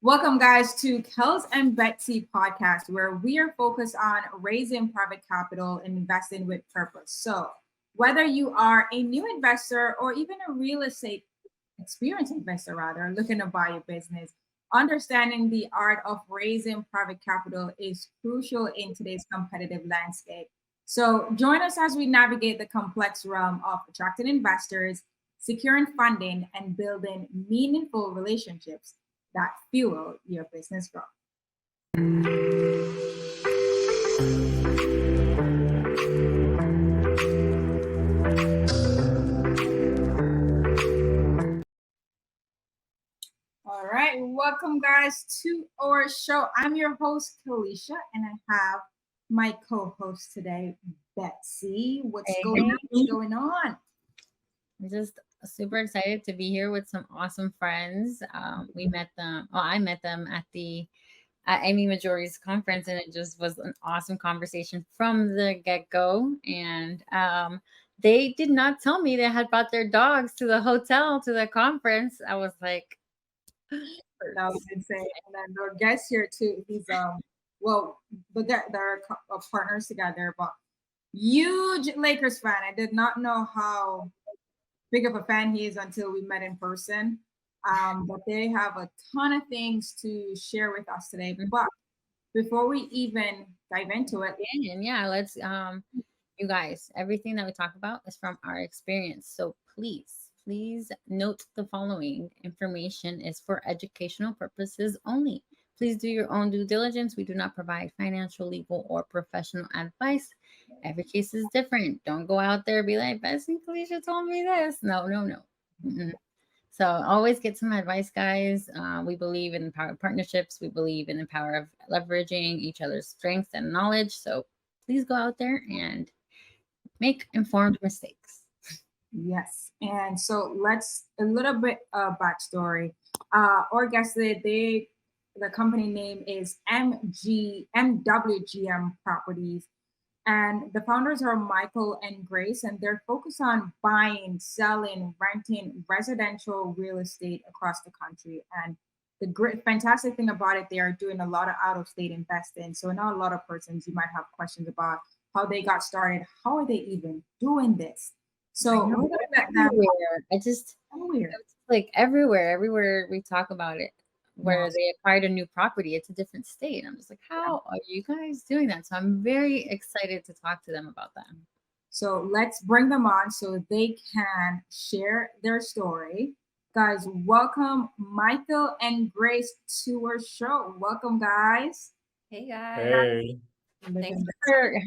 Welcome, guys, to Kels and Betzy podcast, where we are focused on raising private capital and investing with purpose. So, whether you are a new investor or even a real estate experienced investor, rather, looking to buy your business, understanding the art of raising private capital is crucial in today's competitive landscape. So, join us as we navigate the complex realm of attracting investors, securing funding, and building meaningful relationships that fuel your business growth. All right, welcome guys to our show. I'm your host, Kalisha, and I have my co-host today, Betzy. What's going on? I'm just super excited to be here with some awesome friends. We met them. Well, I met them at the Amy Majority's conference, and it just was an awesome conversation from the get go. And they did not tell me they had brought their dogs to the hotel to the conference. I was like, that was insane. And then our guest here too. He's but they're partners together, but huge Lakers fan. I did not know how big of a fan he is until we met in person. But they have a ton of things to share with us today. But before we even dive into it, let's you guys, everything that we talk about is from our experience. So please note the following information is for educational purposes only. Please do your own due diligence. We do not provide financial, legal, or professional advice. Every case is different. Don't go out there and be like, Bessie Kalisha told me this. No. Mm-mm. So always get some advice, guys. We believe in the power of partnerships. We believe in the power of leveraging each other's strengths and knowledge. So please go out there and make informed mistakes. Yes. And so let's a little bit backstory. Our guest today, the company name is MWGM Properties. And the founders are Michael and Grace, and they're focused on buying, selling, renting residential real estate across the country. And the great, fantastic thing about it, they are doing a lot of out-of-state investing. So, I know a lot of persons you might have questions about how they got started. How are they even doing this? So, we're gonna let them. It's like everywhere we talk about it, where they acquired a new property, it's a different state. I'm just like, how are you guys doing that? So I'm very excited to talk to them about that. So let's bring them on so they can share their story. Guys, welcome Michael and Grace to our show. Welcome, guys. Hey, guys. Hey. Thanks for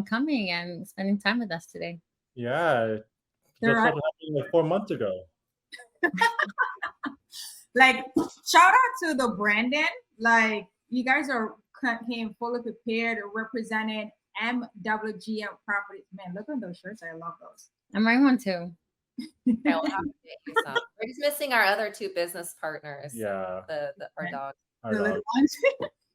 coming and spending time with us today. Yeah. Just happened like 4 months ago. Like, shout out to the Brandon. Like, you guys came fully prepared, representing MWGM Properties. Man, look at those shirts. I love those. I'm wearing one too. We're just missing our other two business partners. Yeah. Our dogs.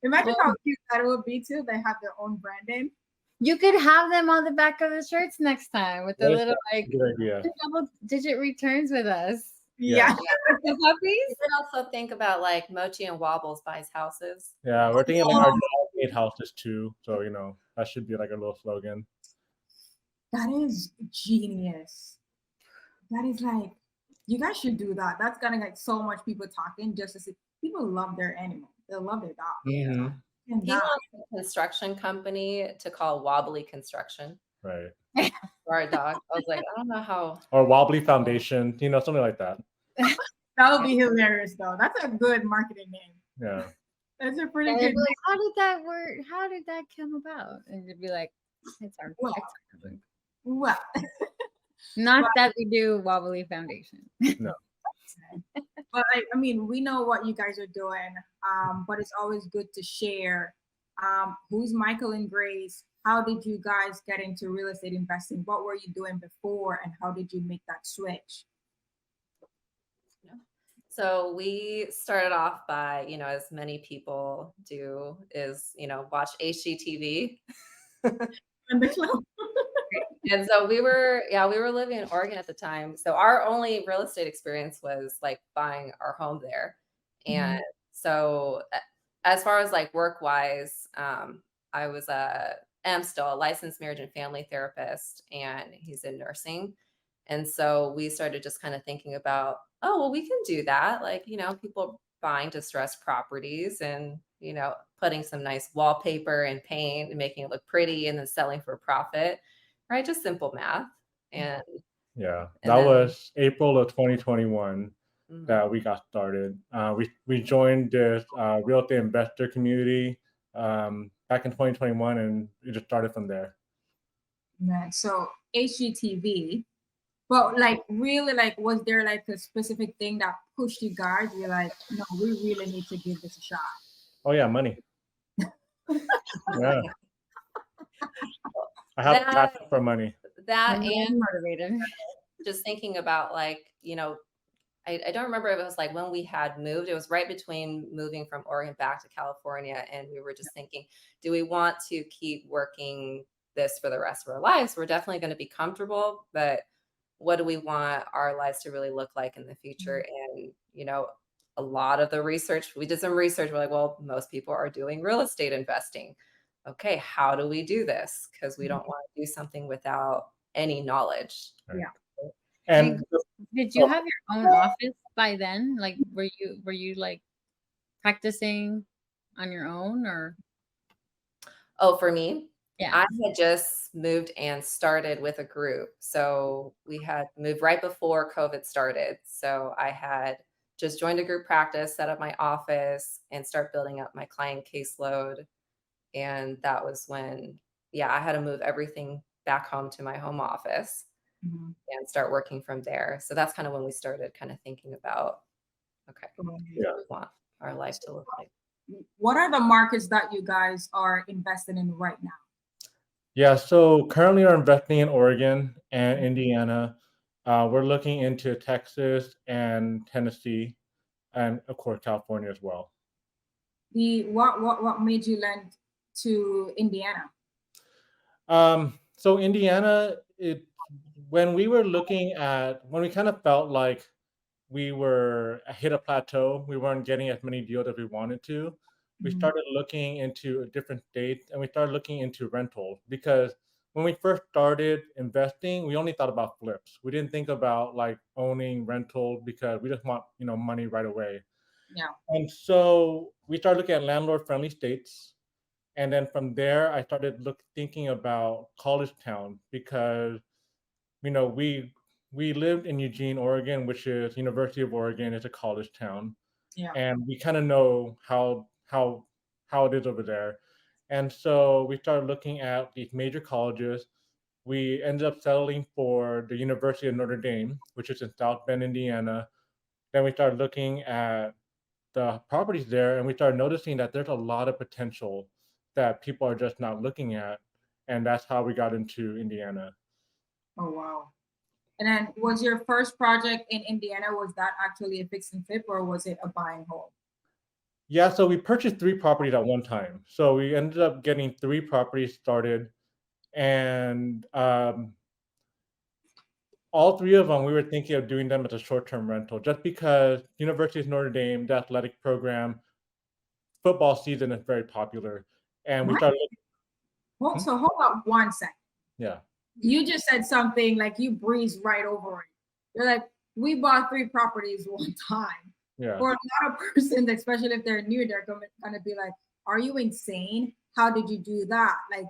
Imagine how cute that would be too. They have their own branding. You could have them on the back of the shirts next time with the little double-digit returns with us. Yeah. The puppies. You can also think about like Mochi and Wobbles buys houses. Yeah, we're thinking like our dog made houses too. So, that should be like a little slogan. That is genius. That is like, you guys should do that. That's gonna get so much people talking just to see. People love their animal. They love their dog. Mm-hmm. He wants a construction company to call Wobbly Construction. Right. For our dog. I was like, I don't know how. Or Wobbly Foundation, something like that. That would be hilarious, though. That's a good marketing name. Yeah. That's a pretty good. Like, how did that work? How did that come about? And you'd be like, it's our well. Not that we do Wobbly Foundation. No. But I mean, we know what you guys are doing, but it's always good to share. Who's Michael and Grace? How did you guys get into real estate investing? What were you doing before, and how did you make that switch? So we started off by, as many people do, is watch HGTV. And so we were living in Oregon at the time. So our only real estate experience was like buying our home there. And So as far as like work wise, I am still a licensed marriage and family therapist, and he's in nursing. And so we started just kind of thinking about, oh, well, we can do that. Like, people buying distressed properties and, putting some nice wallpaper and paint and making it look pretty and then selling for profit, right? Just simple math. And Yeah, and that then was April of 2021 mhm. that we got started. We joined this real estate investor community back in 2021, and it just started from there. Man, so HGTV, but like really, like, was there like a specific thing that pushed you guys? You're like, no, we really need to give this a shot. Oh yeah, money. Yeah, I have a that passion for money. that I'm and motivated. just thinking about like, I don't remember if it was like when we had moved. It was right between moving from Oregon back to California. And we were just thinking, do we want to keep working this for the rest of our lives? We're definitely going to be comfortable, but what do we want our lives to really look like in the future? And, a lot of the research, we did some research. We're like, well, most people are doing real estate investing. Okay, how do we do this? Because we don't want to do something without any knowledge. Right. Yeah. Like, And did you have your own office by then? Like, were you like practicing on your own, or Oh, for me, yeah? I had just moved and started with a group. So we had moved right before COVID started. So I had just joined a group practice, set up my office, and start building up my client caseload. And that was when, yeah, I had to move everything back home to my home office Mhm. and start working from there. So that's kind of when we started kind of thinking about, okay, what yeah, do we want our life to look like? What are the markets that you guys are investing in right now? yeah. So currently, we're investing in Oregon and Indiana. We're looking into Texas and Tennessee, and of course California as well. What made you land to Indiana? So Indiana, when we were looking at when we kind of felt like we were hit a plateau, we weren't getting as many deals as we wanted to. We Mhm. started looking into a different states, and we started looking into rentals because when we first started investing, we only thought about flips. We didn't think about like owning rental because we just want money right away. Yeah. And so we started looking at landlord friendly states. And then from there, I started thinking about college town because we lived in Eugene, Oregon, which is University of Oregon. It's a college town, Yeah. and we kind of know how it is over there. And so we started looking at these major colleges. We ended up settling for the University of Notre Dame, which is in South Bend, Indiana. Then we started looking at the properties there, and we started noticing that there's a lot of potential that people are just not looking at, and that's how we got into Indiana. Oh wow. And then was your first project in Indiana, was that actually a fix and flip or was it a buy and hold? Yeah, so we purchased 3 properties at one time. So we ended up getting 3 properties started, and, all 3 of them, we were thinking of doing them as a short-term rental just because University of Notre Dame, the athletic program, football season is very popular, and we What? started Hold, Hmm? so hold up one second. Yeah, You just said something like you breezed right over it. You're like, we bought 3 properties one time. yeah. For a lot of persons, especially if they're new, they're gonna be like, are you insane? How did you do that? Like,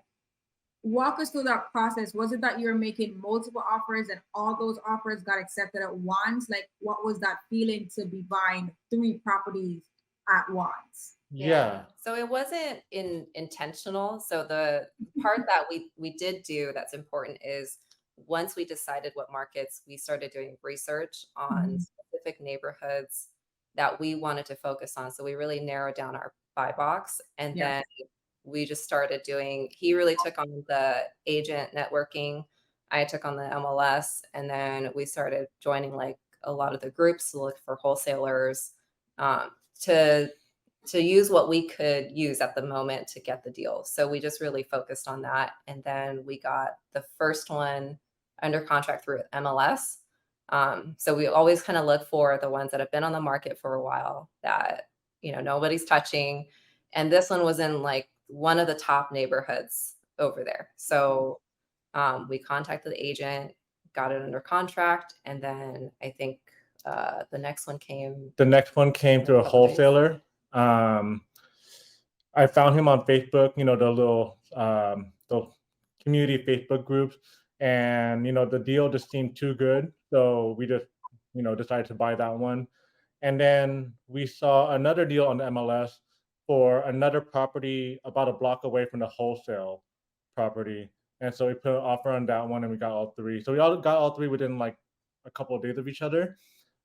walk us through that process. Was it that you're making multiple offers and all those offers got accepted at once? Like, what was that feeling to be buying 3 properties at once? Yeah. Yeah. So it wasn't intentional. So the part that we did do that's important is once we decided what markets, we started doing research on Mhm. specific neighborhoods that we wanted to focus on. So we really narrowed down our buy box, and Yeah. then we just started doing, he really took on the agent networking. I took on the MLS, and then we started joining like a lot of the groups to look for wholesalers, um, to use what we could use at the moment to get the deal. So we just really focused on that. And then we got the first one under contract through MLS. So we always kind of look for the ones that have been on the market for a while that, nobody's touching. And this one was in like one of the top neighborhoods over there. So we contacted the agent, got it under contract, and then I think the next one came. The next one came through a wholesaler. I found him on Facebook, the little the community Facebook groups, and the deal just seemed too good, so we just decided to buy that one. And then we saw another deal on the MLS for another property about a block away from the wholesale property, and so we put an offer on that one, and we got all three. So we all got all three within like a couple of days of each other,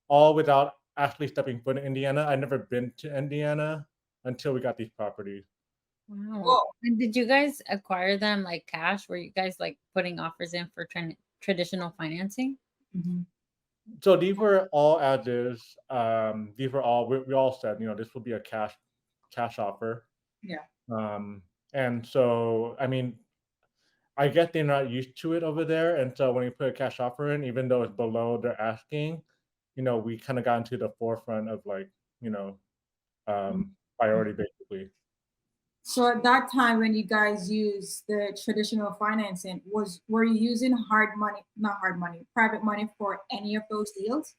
all without actually stepping foot in Indiana. I'd never been to Indiana until we got these properties. Wow. Whoa. And did you guys acquire them like cash? Were you guys like putting offers in for traditional financing? Mhm. So these were all as is. These were all we all said, this will be a cash offer. Yeah. And so I mean, I guess they're not used to it over there, and so when you put a cash offer in, even though it's below their asking, we kind of got into the forefront of like, priority basically. So at that time when you guys used the traditional financing, were you using private money for any of those deals?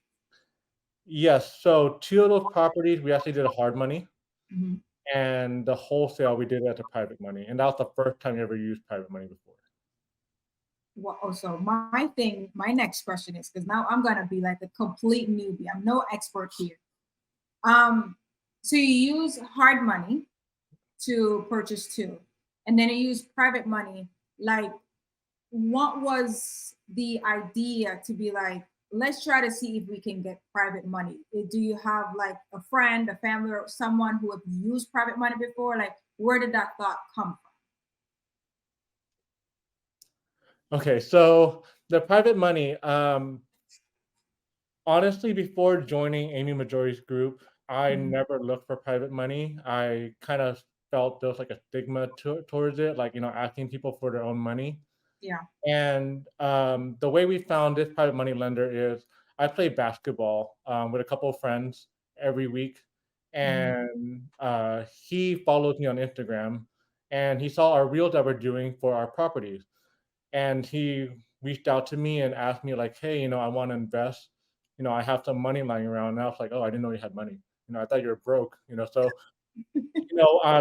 Yes. So two of those properties we actually did a hard money, Mm-hmm. and the wholesale we did it at the private money, and that was the first time we ever used private money before. Well, also my next question is, because now I'm gonna be like a complete newbie. I'm no expert here. So you use hard money to purchase two, and then you use private money. Like, what was the idea to be like, let's try to see if we can get private money? Do you have like a friend, a family, or someone who have used private money before? Like, where did that thought come Okay, so the private money, honestly, before joining Amy Majori's group, I from? never looked for private money. I kind of felt there was like a stigma towards it, like, asking people for their own money. Yeah. And the way we found this private money lender is I play basketball with a couple of friends every week. And he follows me on Instagram, and he saw our reels that we're doing for our properties. And he reached out to me and asked me like, hey, I want to invest. I have some money lying around. And I was like, oh, I didn't know you had money. I thought you were broke. So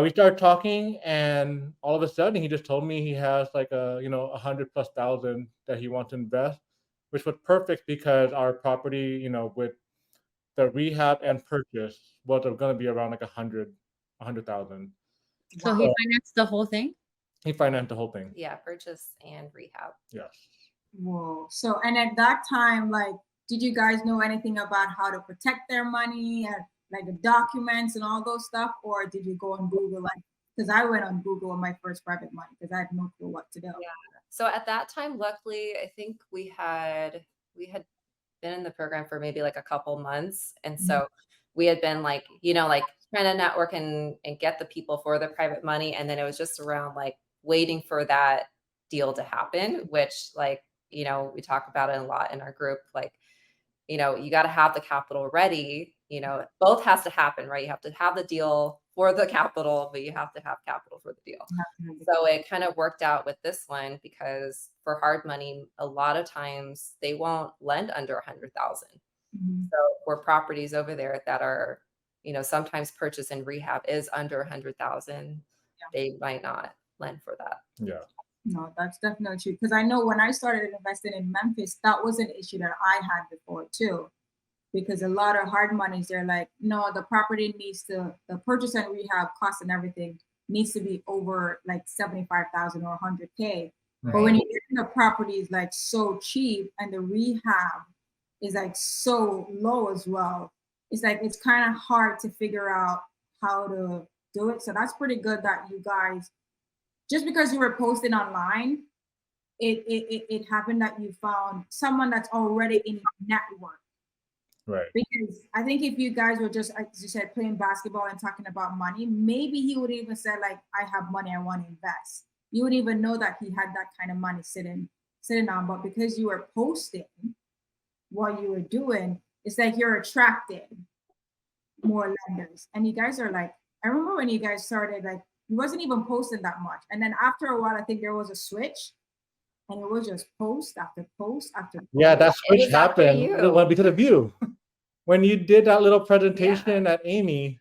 we started talking, and all of a sudden he just told me he has like 100,000+ that he wants to invest, which was perfect because our property, with the rehab and purchase was going to be around like 100,000. So he financed the whole thing? He financed the whole thing. Yeah, purchase and rehab. Yes. Whoa. So, and at that time, like, did you guys know anything about how to protect their money and like the documents and all those stuff? Or did you go on Google? Like, because I went on Google on my first private money because I had no clue what to do. Yeah. So at that time, luckily, I think we had been in the program for maybe like a couple months. And so we had been like, like trying to network and get the people for the private money. And then it was just around like waiting for that deal to happen, which like, we talk about it a lot in our group. Like, you got to have the capital ready, both has to happen, right? You have to have the deal for the capital, but you have to have capital for the deal. So it kind of worked out with this one because for hard money, a lot of times they won't lend under 100,000. So for properties over there that are, sometimes purchase and rehab is under 100,000, they might not lend for that. Yeah. No, that's definitely true. Because I know when I started investing in Memphis, that was an issue that I had before too. Because a lot of hard monies, they're like, no, the property the purchase and rehab cost and everything needs to be over like 75,000 or 100K. Right. But when you get the property is like so cheap and the rehab is like so low as well, it's like it's kind of hard to figure out how to do it. So that's pretty good that you guys, just because you were posting online, it happened that you found someone that's already in your network. Right. Because I think if you guys were just, as you said, playing basketball and talking about money, maybe he would even say like, I have money, I want to invest. You would even know that he had that kind of money sitting on. But because you were posting what you were doing, it's like you're attracted. more lenders. And you guys are like, I remember when you guys started, like, you wasn't even posting that much. And then after a while, I think there was a switch and it was just post after post after Yeah, post. that It switch was after happened you. because of you. When you did that little Yeah. presentation at Amy,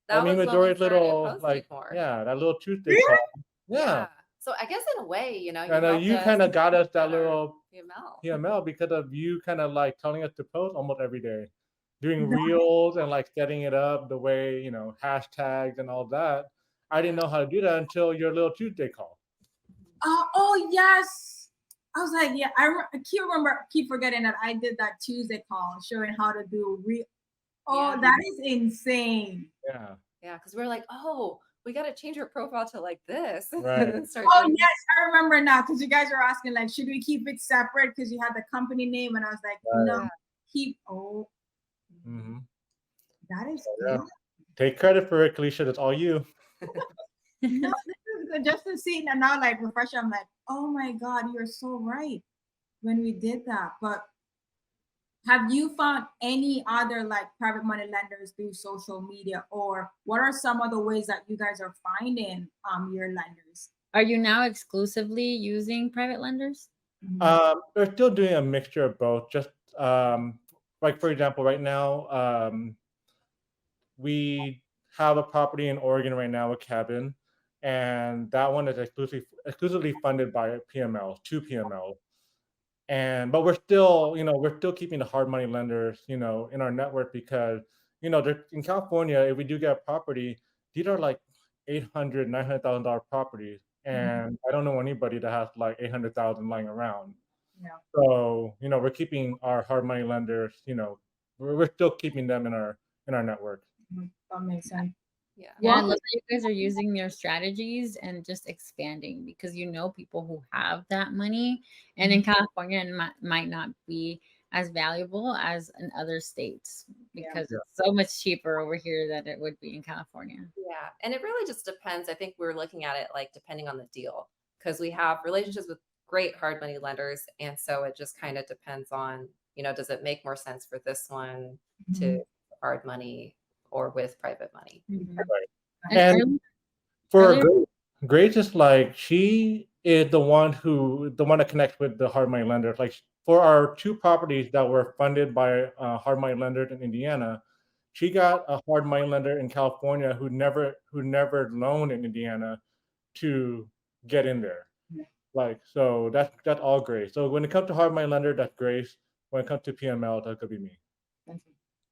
I That mean, was when we Midori's started little, posting like, more. yeah, that little Tuesday Really? call. Yeah. Yeah. So I guess in a way, you And helped you us kind of got us that get our little PML. PML because of you kind of like telling us to post almost every day, doing That- reels and like setting it up the way, hashtags and all that. I didn't know how to do that until your little Tuesday call. oh, yes. I was like, yeah, I keep forgetting that I did that Tuesday call showing how to do Oh, Yeah. that is insane. Yeah. Yeah. Because we're like, oh, we got to change our profile to like this. Right. And start Oh, doing yes, I remember now because you guys were asking, like, should we keep it separate? Because you had the company name, and I was like, no, Yeah. keep. Oh, Hmm. that is Yeah. good. Take credit for it, Kalisha. That's all you. No, this is good. Just to see it and now, like, refresh, I'm like, oh my God, you're so right when we did that. But have you found any other like private money lenders through social media, or what are some of the ways that you guys are finding your lenders? Are you now exclusively using private lenders? They're still doing a mixture of both. Just like for example, right now, we have a property in Oregon right now, a cabin, and that one is exclusively funded by PML, two PML. And but we're still keeping the hard money lenders, in our network because they're in California. If we do get a property, these are like 800, $900,000 properties, and I don't know anybody that has like 800,000 lying around. Yeah. So we're keeping our hard money lenders. We're still keeping them in our network. That makes sense. Yeah. Yeah, I Well, love that you guys are using your strategies and just expanding because you know people who have that money, and in California it might not be as valuable as in other states Yeah. because Yeah. it's so much cheaper over here than it would be in California. Yeah. And it really just depends. I think we're looking at it like depending on the deal because we have relationships with great hard money lenders. And so it just kind of depends on, does it make more sense for this one to hard money or with private money? Mhm. Right. And And for earlier, Grace is like she is the one that connects with the hard money lenders. Like for our two properties that were funded by hard money lenders in Indiana, she got a hard money lender in California who never loaned in Indiana to get in there. Yeah. Like so that's all Grace. So when it comes to hard money lender, that's Grace. When it comes to PML, that could be me.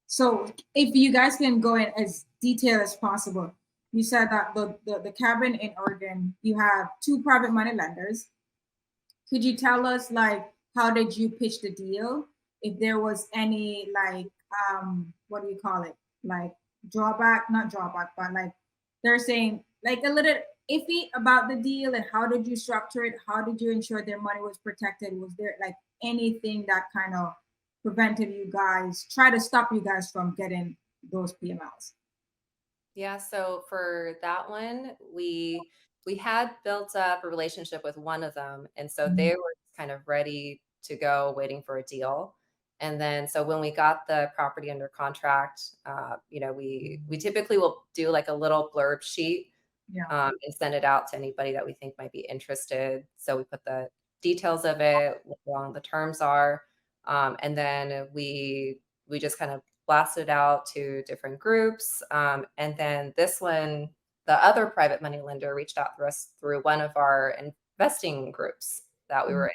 So if you guys can go in as detailed as possible, you said that the cabin in Oregon, you have two private money lenders. Could you tell us like how did you pitch the deal? If there was any like what do you call it? Like drawback, not drawback, but like they're saying like a little iffy about the deal and how did you structure it? How did you ensure their money was protected? Was there like anything that kind of prevented you guys, try to stop you guys from getting those PMLs? Yeah, so for that one, we had built up a relationship with one of them, and so they were kind of ready to go, waiting for a deal. And then, so when we got the property under contract, we typically will do like a little blurb sheet Yeah. and send it out to anybody that we think might be interested. So we put the details of it, what long the terms are, and then we just kind of blasted out to different groups. And then this one, the other private money lender reached out to us through one of our investing groups that we were in.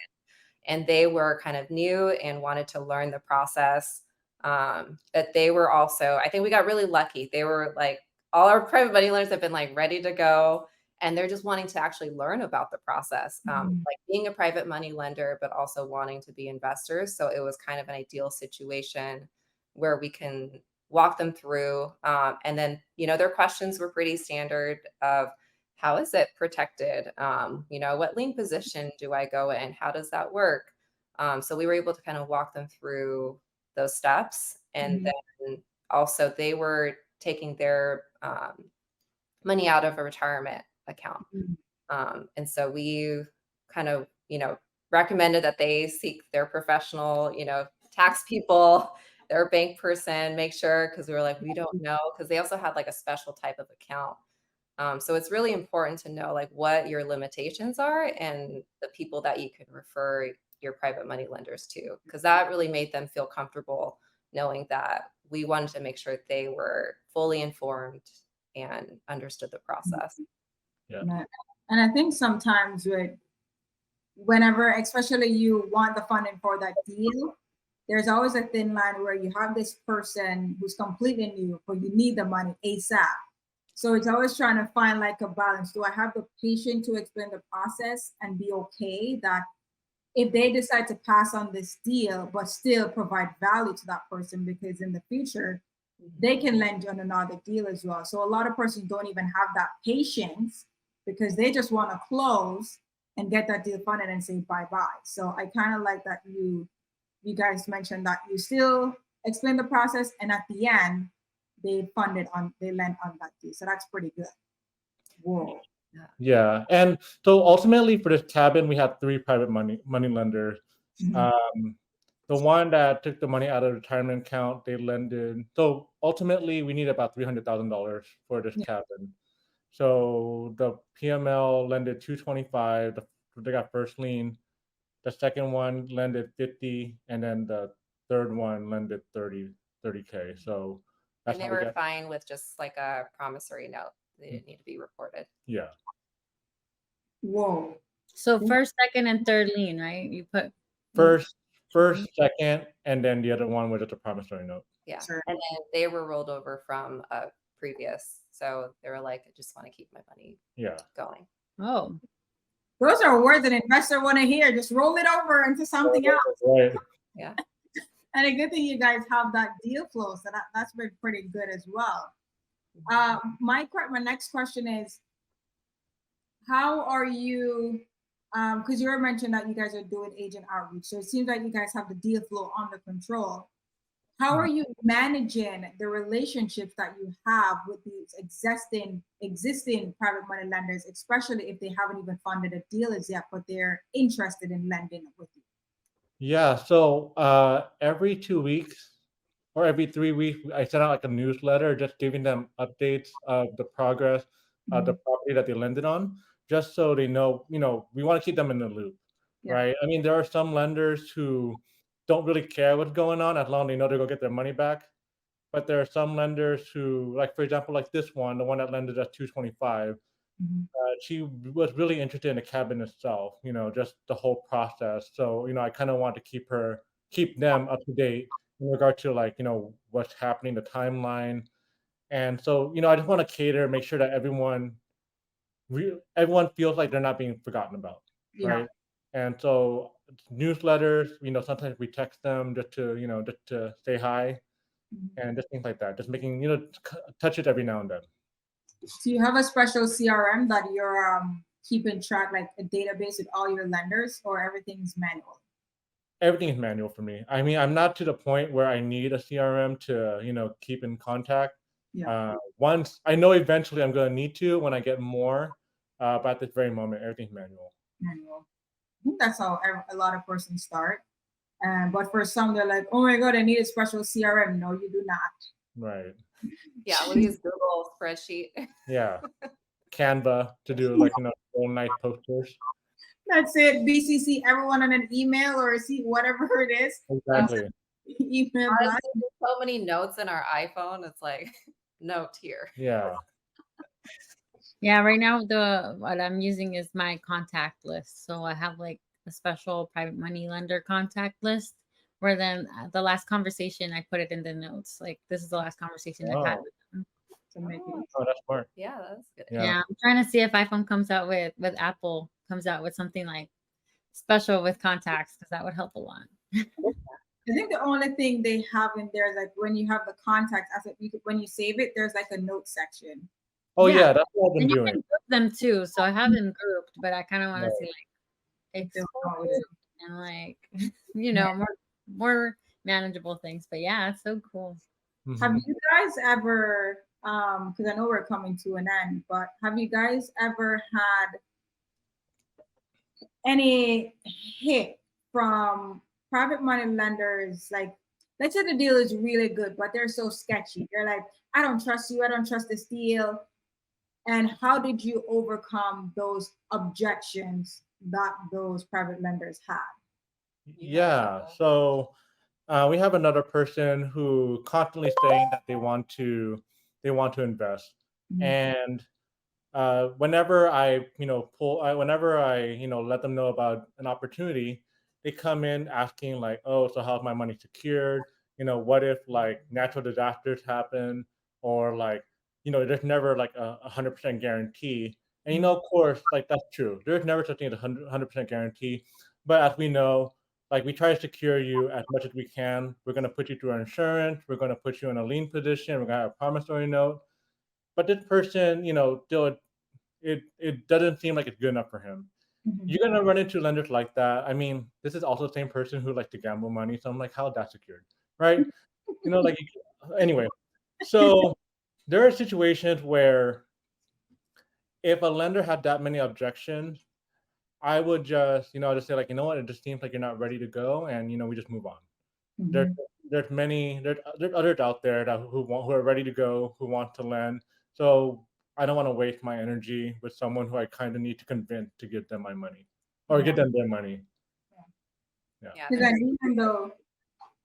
And they were kind of new and wanted to learn the process. But they were also, I think we got really lucky. They were like, all our private money lenders have been like ready to go. And they're just wanting to actually learn about the process, like being a private money lender, but also wanting to be investors. So it was kind of an ideal situation where we can walk them through. And then, their questions were pretty standard of how is it protected? What lien position do I go in? How does that work? So we were able to kind of walk them through those steps. And then also they were taking their money out of a retirement account. And so we kind of, recommended that they seek their professional, tax people their bank person, make sure, because we were like, we don't know, because they also had like a special type of account. So it's really important to know like what your limitations are and the people that you can refer your private money lenders to, because that really made them feel comfortable knowing that we wanted to make sure they were fully informed and understood the process. Yeah. And I think sometimes whenever, especially you want the funding for that deal, there's always a thin line where you have this person who's completely new, but you need the money ASAP. So it's always trying to find like a balance. Do I have the patience to explain the process and be okay that if they decide to pass on this deal, but still provide value to that person, because in the future, they can lend you on another deal as well. So a lot of persons don't even have that patience because they just want to close and get that deal funded and say bye-bye. So I kind of like that you guys mentioned that you still explain the process, and at the end, they lend on that deal. So that's pretty good. Whoa. Yeah, and so ultimately for this cabin, we had three private money lenders. Mhm. The one that took the money out of the retirement account, they lended. So ultimately, we need about $300,000 for this Yeah. cabin. So the PML lended 225. They got first lien. The second one lended 50, and then the third one lended 30K. So that's And they how we were got. fine with just like a promissory note. They didn't need to be reported. Yeah. Whoa. So first, second, and third lien, right? You put First, second, and then the other one was just a promissory note. Yeah. Sure. And then they were rolled over from a previous. So they were like, I just want to keep my money Yeah. going. oh, Those are words an investor want to hear. Just roll it over into something else. Right. Yeah. And a good thing you guys have that deal flow. So that's been pretty good as well. My next question is, how are you, because you mentioned that you guys are doing agent outreach. So it seems like you guys have the deal flow under control. How are you managing the relationships that you have with these existing private money lenders, especially if they haven't even funded a deal as yet, but they're interested in lending with you? Yeah. So every 2 weeks or every 3 weeks, I send out like a newsletter just giving them updates of the progress of the property that they lended on, just so they know, we want to keep them in the loop, Yeah. right? I mean, there are some lenders who don't really care what's going on as long as they know they're going to get their money back. But there are some lenders who, like, for example, like this one, the one that lended us 225, she was really interested in the cabin itself, just the whole process. So, I kind of want to keep them up to date in regard to like, what's happening, the timeline. And so, I just want to make sure that everyone feels like they're not being forgotten about, Yeah. right? And so newsletters, sometimes we text them just to say hi and just things like that. Just making, touch it every now and then. Do you have a special CRM that you're keeping track, like a database with all your lenders, or everything's manual? Everything is manual for me. I mean, I'm not to the point where I need a CRM to, keep in contact. Yeah. Once I know eventually I'm going to need to when I get more, but at this very moment, everything's manual. Manual. I think that's how a lot of persons start. But for some, they're like, oh my God, I need a special CRM. No, you do not. Right. Yeah. We use Google spreadsheet. Yeah. Canva to do like, all night posters. That's it. BCC everyone on an email or see whatever it is. Exactly. Email Honestly, blast. there's so many notes in our iPhone. It's like, note here. Yeah. yeah. Right now, what I'm using is my contact list. So I have like a special private money lender contact list where then the last conversation I put it in the notes. Like this is the last conversation I've had Oh, with them. To make it. that's smart. Yeah, that's good. Yeah. Yeah, I'm trying to see if iPhone comes out with Apple comes out with something like special with contacts because that would help a lot. I think the only thing they have in there is like when you have the contacts, when you save it, there's like a note section. Oh Yeah. yeah, that's what I've been And you doing. can group them too. So I have them grouped, but I kind of want to see like If they're exclude and like more manageable things. But yeah, it's so cool. Have Mhm. you guys ever, because I know we're coming to an end, but have you guys ever had any hit from private money lenders, like let's say the deal is really good, but they're so sketchy. They're like, I don't trust you. I don't trust this deal. And how did you overcome those objections that those private lenders had? Yeah. So we have another person who constantly saying that they want to invest, Mhm. and whenever I whenever I let them know about an opportunity, they come in asking like, oh, so how's my money secured? What if like natural disasters happen, or like there's never like a 100% guarantee. And of course, like that's true. There's never such thing as a 100% guarantee. But as we know, like we try to secure you as much as we can. We're going to put you through our insurance. We're going to put you in a lien position. We're going to have a promissory note. But this person, still it doesn't seem like it's good enough for him. Mhm. You're gonna run into lenders like that. I mean, this is also the same person who likes to gamble money. So I'm like, how is that secured, right? Like anyway. So there are situations where if a lender had that many objections, I would just say like, it just seems like you're not ready to go, and we just move on. There's Mhm. there's others out there that who are ready to go, who want to lend. So I don't want to waste my energy with someone who I kind of need to convince to give them my money or Yeah. give them their money. Yeah. Yeah, Because then even though,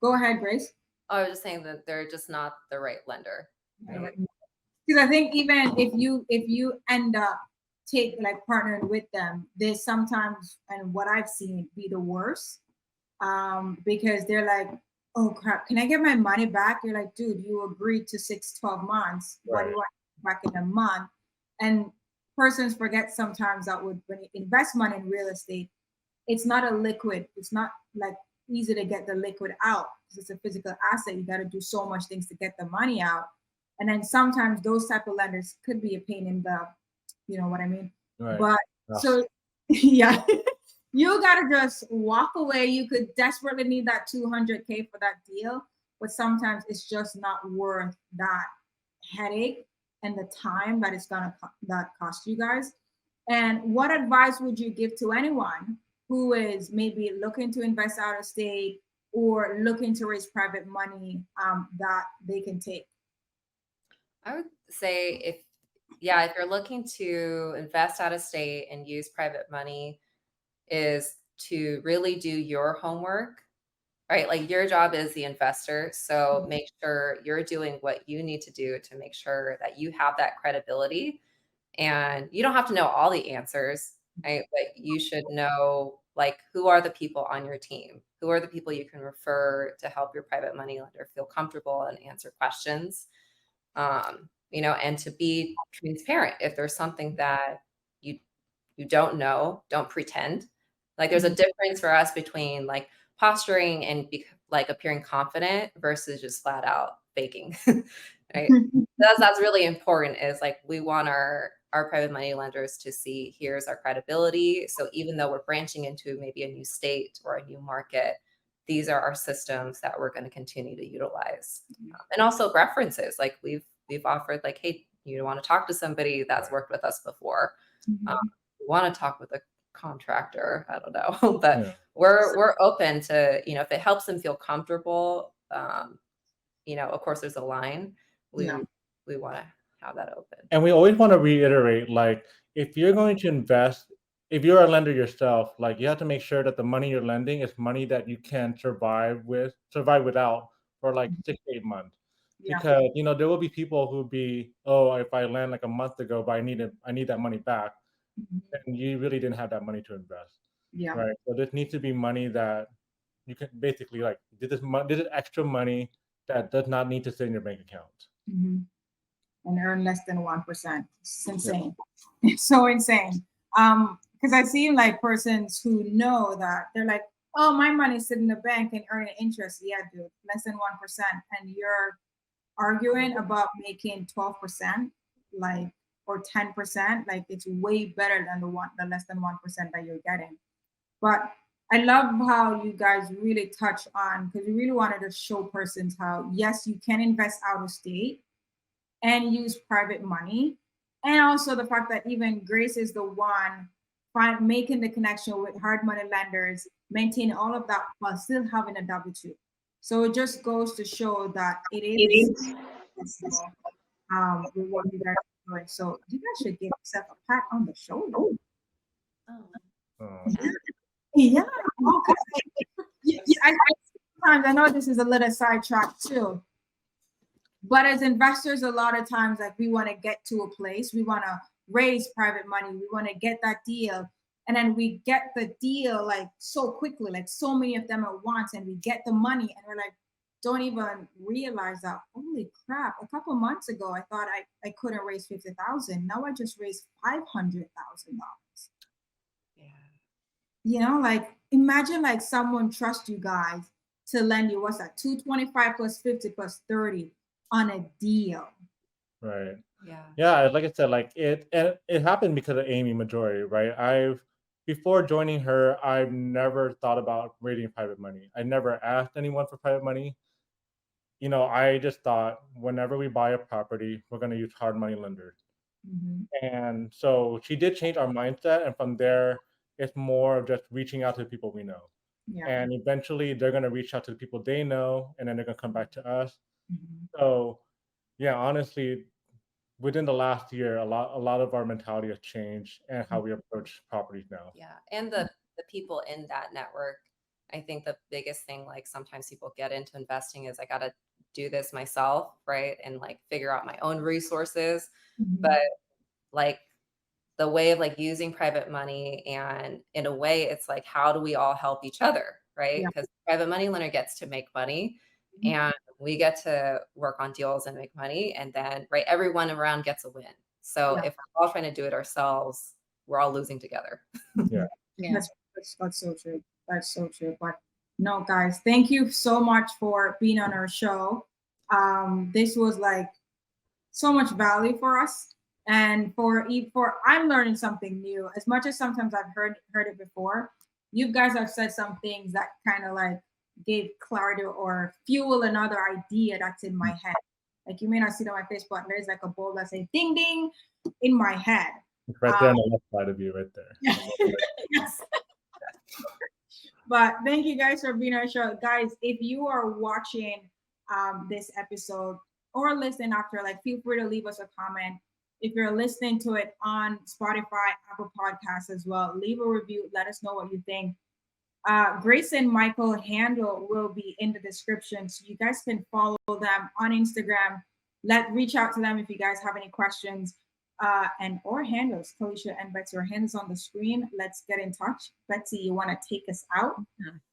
go ahead, Grace. I was just saying that they're just not the right lender. Right? Because I think even if you end up partnering with them, they sometimes, and what I've seen, be the worst. Because they're like, oh crap, can I get my money back? You're like, dude, you agreed to 6-12 months. What do Right. you want back in a month? And persons forget sometimes that when you invest money in real estate, it's not a liquid. It's not like easy to get the liquid out because it's a physical asset. You got to do so much things to get the money out. And then sometimes those type of lenders could be a pain in the, you know what I mean? Right. But Yeah. so yeah, you gotta just walk away. You could desperately need that 200K for that deal, but sometimes it's just not worth that headache and the time that it's gonna that cost you guys. And what advice would you give to anyone who is maybe looking to invest out of state or looking to raise private money that they can take? I would say if you're looking to invest out of state and use private money, is to really do your homework, right? Like your job is the investor. So make sure you're doing what you need to do to make sure that you have that credibility. And you don't have to know all the answers, right? But you should know like who are the people on your team? Who are the people you can refer to help your private money lender feel comfortable and answer questions? And to be transparent. If there's something that you you don't know, don't pretend. Like there's a difference for us between like posturing and like appearing confident versus just flat out faking. Right? That's really important is like we want our private money lenders to see here's our credibility. So even though we're branching into maybe a new state or a new market, these are our systems that we're going to continue to utilize. And also references like we've offered like, hey, you want to talk to somebody that's worked with us before. Mhm. We want to talk with a contractor. I don't know, but Yeah. we're open to if it helps them feel comfortable. Of course, there's a line. We Yeah. we want to have that open. And we always want to reiterate, like, if you're going to invest, if you're a lender yourself, like, you have to make sure that the money you're lending is money that you can survive without for like 6 to 8 months. Yeah. Because there will be people who be, oh, if I lend like a month ago, but I need that money back, Mhm. and you really didn't have that money to invest, Yeah. right? So this needs to be money that you can basically like this is extra money that does not need to sit in your bank account. Mhm. And earn less than 1%. It's Yeah. insane. It's so insane. Because I see like persons who know that they're like, oh, my money's sitting in the bank and earning interest. Yeah, dude, less than 1%. And you're arguing about making 12%, like or 10%. Like it's way better than the less than 1% that you're getting. But I love how you guys really touch on because we really wanted to show persons how yes, you can invest out of state and use private money. And also the fact that even Grace is the one making the connection with hard money lenders, maintain all of that while still having a W-2. So it just goes to show that it is possible with what you guys are doing. So you guys should give yourself a pat on the shoulder. Oh, Oh. Yeah. Sometimes I know this is a little sidetrack too. But as investors, a lot of times, like we want to get to a place, we want to raise private money, we want to get that deal, and then we get the deal like so quickly, like so many of them at once, and we get the money, and we're like, don't even realize that. Holy crap! A couple months ago, I thought I couldn't raise 50,000. Now I just raised $500,000. yeah. You know, like imagine like someone trusts you guys to lend you what's that 225 plus 50 plus 30 on a deal. Right. Yeah. Yeah, like I said, like it happened because of Amy Majori, right? Before joining her, I've never thought about raising private money. I never asked anyone for private money. I just thought whenever we buy a property, we're going to use hard money lenders. And so she did change our mindset, and from there, it's more of just reaching out to the people we know. Yeah. And eventually, they're going to reach out to the people they know, and then they're going to come back to us. So, yeah, honestly, within the last year, a lot of our mentality has changed and how we approach properties now. Yeah. And the people in that network, I think the biggest thing, like sometimes people get into investing is I got to do this myself, right? And like figure out my own resources. But like the way of like using private money, and in a way it's like, how do we all help each other, right? Because private money lender gets to make money and we get to work on deals and make money, and then right, everyone around gets a win. So if we're all trying to do it ourselves, we're all losing together. Yeah. That's so true. That's so true. But no, guys, thank you so much for being on our show. This was like so much value for us, and for I'm learning something new. As much as sometimes I've heard it before, you guys have said some things that kind of like gave clarity or fuel another idea that's in my head. Like you may not see it on my face, but there's like a bulb that says ding ding in my head. It's right there on the left side of you, right there. Yes. But thank you guys for being on our show. Guys, if you are watching this episode or listening after, like feel free to leave us a comment. If you're listening to it on Spotify, Apple Podcasts as well, leave a review. Let us know what you think. Grace and Michael handle will be in the description, so you guys can follow them on Instagram. Reach out to them if you guys have any questions. And or handles, Kalisha and Betzy, our hands on the screen. Let's get in touch. Betzy, you want to take us out?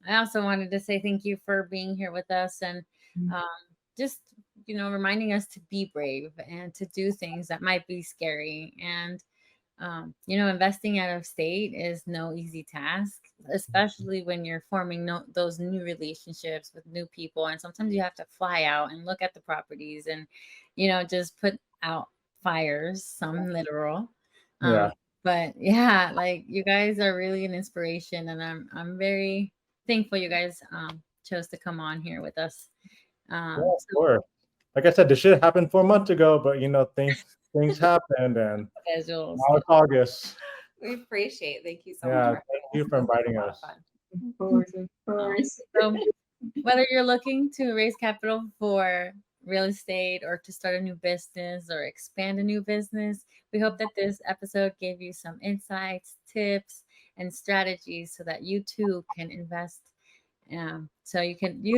I also wanted to say thank you for being here with us, and just reminding us to be brave and to do things that might be scary. And investing out of state is no easy task, especially when you're forming those new relationships with new people. And sometimes you have to fly out and look at the properties and just put out fires, some literal. But yeah, like you guys are really an inspiration, and I'm very thankful you guys chose to come on here with us. Of course. Like I said, this should have happened 4 months ago, but things happened, and schedules. now it's August. We appreciate. Thank you so Yeah, much. thank you for inviting us. Of course. So whether you're looking to raise capital for real estate or to start a new business or expand a new business, we hope that this episode gave you some insights, tips, and strategies so that you too can invest. So you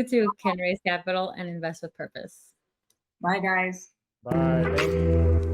too can raise capital and invest with purpose. Bye, guys. Bye. Thank you.